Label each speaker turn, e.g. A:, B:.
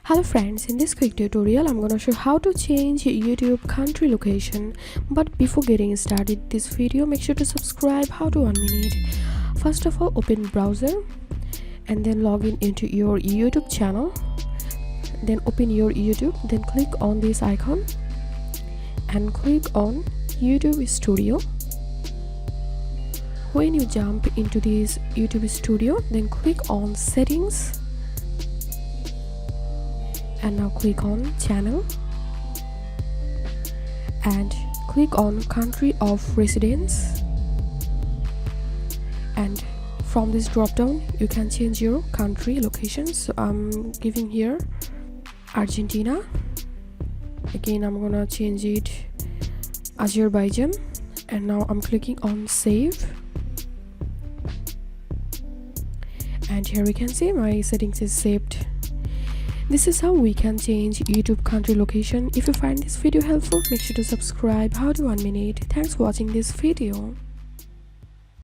A: Hello friends, in this quick tutorial I'm gonna show how to change YouTube country location. But before getting started this video, make sure to subscribe. How to 1 minute. First of all, open browser and then log in into your YouTube channel. Then open your YouTube, then click on this icon and click on YouTube Studio. When you jump into this YouTube Studio, then click on settings and now click on channel and click on country of residence, and from this drop down you can change your country location. So I'm giving here Argentina. Again, I'm gonna change it Azerbaijan, and now I'm clicking on save, and here we can see my settings is saved. This is how we can change YouTube country location. If you find this video helpful, make sure to subscribe. How to 1 minute. Thanks for watching this video.